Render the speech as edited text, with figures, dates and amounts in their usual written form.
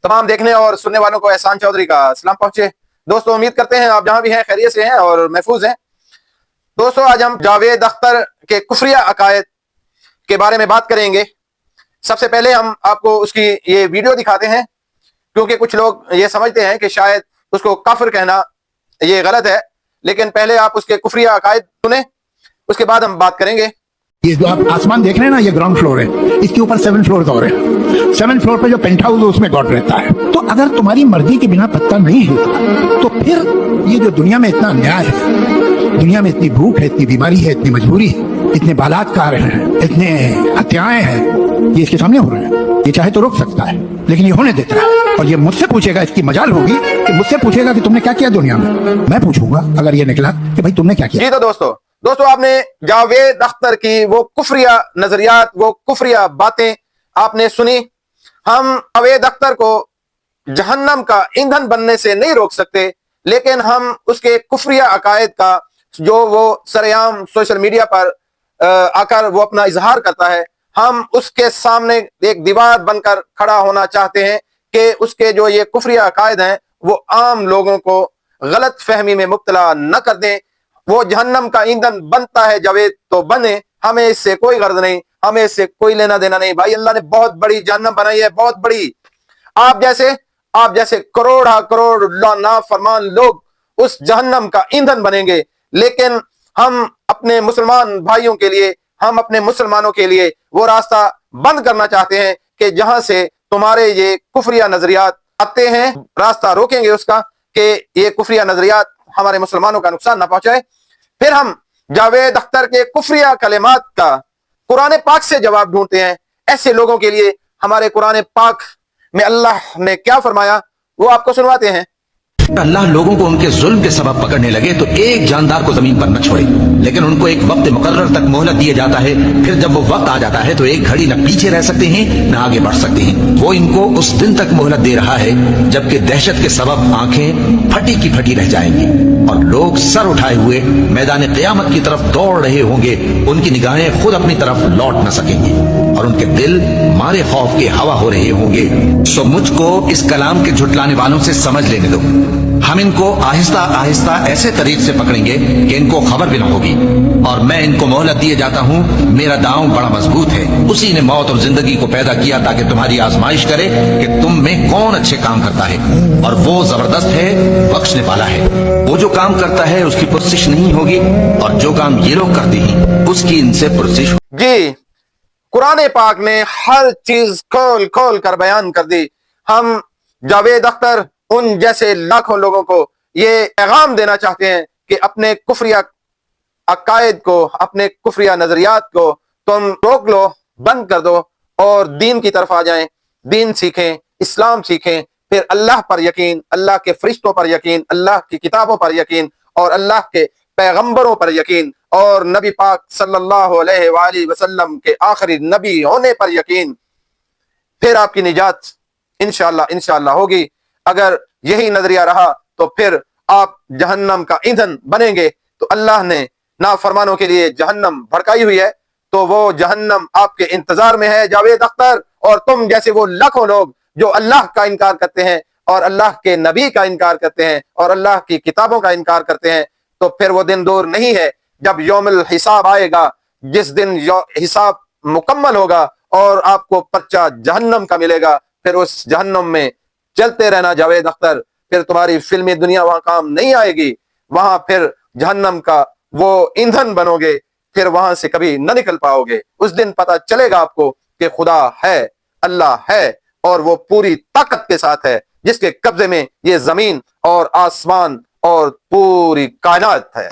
تمام دیکھنے اور سننے والوں کو احسان چودھری کا سلام پہنچے۔ دوستو امید کرتے ہیں آپ جہاں بھی ہیں خیریت سے ہیں اور محفوظ ہیں۔ دوستو آج ہم جاوید اختر کے کفریہ عقائد کے بارے میں بات کریں گے۔ سب سے پہلے ہم آپ کو اس کی یہ ویڈیو دکھاتے ہیں، کیونکہ کچھ لوگ یہ سمجھتے ہیں کہ شاید اس کو کافر کہنا یہ غلط ہے، لیکن پہلے آپ اس کے کفریہ عقائد سنیں، اس کے بعد ہم بات کریں گے۔ یہ جو آپ آسمان دیکھ رہے ہیں نا، یہ گراؤنڈ فلور ہے، اس کے اوپر 7 فلور اور ہے۔ 7 فلور پہ جو پینٹ ہاؤس ہے اس میں گاڈ رہتا ہے۔ تو اگر تمہاری مرضی کے بنا پتہ نہیں ہلتا تو پھر یہ جو دنیا میں اتنا انیائے ہے، دنیا میں اتنی بھوک ہے، اتنی بیماری ہے، اتنی مجبوری ہے، اتنے بلاکار ہیں، اتنے ہتیائیں ہیں، یہ اس کے سامنے ہو رہے ہیں۔ یہ چاہے تو روک سکتا ہے لیکن یہ ہونے دیتا ہے، اور یہ مجھ سے پوچھے گا، اس کی مجال ہوگی کہ مجھ سے پوچھے گا کہ تم نے کیا کیا دنیا میں پوچھوں گا اگر یہ نکلا کہ بھائی تم نے کیا کیا۔ جی تو دوستو آپ نے جاوید اختر کی وہ کفریہ نظریات، وہ کفریہ باتیں آپ نے سنی۔ ہم جاوید اختر کو جہنم کا ایندھن بننے سے نہیں روک سکتے، لیکن ہم اس کے کفریہ عقائد کا جو وہ سرعام سوشل میڈیا پر آ کر وہ اپنا اظہار کرتا ہے، ہم اس کے سامنے ایک دیوار بن کر کھڑا ہونا چاہتے ہیں کہ اس کے جو یہ کفریہ عقائد ہیں وہ عام لوگوں کو غلط فہمی میں مبتلا نہ کر دیں۔ وہ جہنم کا ایندھن بنتا ہے جاوید تو بنے، ہمیں اس سے کوئی غرض نہیں، ہمیں اس سے کوئی لینا دینا نہیں۔ بھائی اللہ نے بہت بڑی جہنم بنائی ہے، بہت بڑی۔ آپ جیسے کروڑ نافرمان لوگ اس جہنم کا ایندھن بنیں گے، لیکن ہم اپنے مسلمان بھائیوں کے لیے، ہم اپنے مسلمانوں کے لیے وہ راستہ بند کرنا چاہتے ہیں کہ جہاں سے تمہارے یہ کفریہ نظریات آتے ہیں، راستہ روکیں گے اس کا کہ یہ کفریہ نظریات ہمارے مسلمانوں کا نقصان نہ پہنچائے۔ پھر ہم جاوید اختر کے کفریہ کلمات کا قرآن پاک سے جواب ڈھونڈتے ہیں۔ ایسے لوگوں کے لیے ہمارے قرآن پاک میں اللہ نے کیا فرمایا وہ آپ کو سنواتے ہیں۔ اللہ لوگوں کو ان کے ظلم کے سبب پکڑنے لگے تو ایک جاندار کو زمین پر نہ چھوڑے، لیکن ان کو ایک وقت مقرر تک مہلت دیا جاتا ہے۔ پھر جب وہ وقت آ جاتا ہے تو ایک گھڑی نہ پیچھے رہ سکتے ہیں نہ آگے بڑھ سکتے ہیں۔ وہ ان کو اس دن تک مہلت دے رہا ہے جبکہ دہشت کے سبب آنکھیں پھٹی کی پھٹی رہ جائیں گی اور لوگ سر اٹھائے ہوئے میدان قیامت کی طرف دوڑ رہے ہوں گے۔ ان کی نگاہیں خود اپنی طرف لوٹ نہ سکیں گے اور ان کے دل مارے خوف کے ہوا ہو رہے ہوں گے۔ سو مجھ کو اس کلام کے جھٹلانے والوں سے سمجھ لینے دو۔ ہم ان کو آہستہ آہستہ ایسے طریق سے پکڑیں گے کہ ان کو خبر بھی نہ ہوگی، اور میں ان کو مہلت دیے جاتا ہوں۔ میرا داؤں بڑا مضبوط ہے، اسی نے موت اور زندگی کو پیدا کیا تاکہ تمہاری آزمائش کرے کہ تم میں کون اچھے کام کرتا ہے، اور وہ زبردست ہے، بخشنے والا ہے۔ وہ جو کام کرتا ہے اس کی پرسش نہیں ہوگی، اور جو کام یہ لوگ کرتے ہیں اس کی ان سے پرسش ہوگی۔ جی، قرآن پاک نے ہر چیز کھول کھول کر بیان کر دی۔ ہم جاوید اختر ان جیسے لاکھوں لوگوں کو یہ پیغام دینا چاہتے ہیں کہ اپنے کفریہ عقائد کو، اپنے کفریہ نظریات کو تم روک لو، بند کر دو اور دین کی طرف آ جائیں۔ دین سیکھیں، اسلام سیکھیں، پھر اللہ پر یقین، اللہ کے فرشتوں پر یقین، اللہ کی کتابوں پر یقین اور اللہ کے پیغمبروں پر یقین اور نبی پاک صلی اللہ علیہ وآلہ وسلم کے آخری نبی ہونے پر یقین۔ پھر آپ کی نجات انشاءاللہ ہوگی۔ اگر یہی نظریہ رہا تو پھر آپ جہنم کا ایندھن بنیں گے۔ تو اللہ نے نافرمانوں کے لیے جہنم بھڑکائی ہوئی ہے، تو وہ جہنم آپ کے انتظار میں ہے جاوید اختر اور تم جیسے وہ لاکھوں لوگ جو اللہ کا انکار کرتے ہیں اور اللہ کے نبی کا انکار کرتے ہیں اور اللہ کی کتابوں کا انکار کرتے ہیں۔ تو پھر وہ دن دور نہیں ہے جب یوم الحساب آئے گا، جس دن حساب مکمل ہوگا اور آپ کو پرچہ جہنم کا ملے گا۔ پھر اس جہنم میں چلتے رہنا جاوید اختر، پھر تمہاری فلمی دنیا وہاں کام نہیں آئے گی، وہاں پھر جہنم کا وہ ایندھن بنو گے، پھر وہاں سے کبھی نہ نکل پاؤ گے۔ اس دن پتہ چلے گا آپ کو کہ خدا ہے، اللہ ہے، اور وہ پوری طاقت کے ساتھ ہے، جس کے قبضے میں یہ زمین اور آسمان اور پوری کائنات ہے۔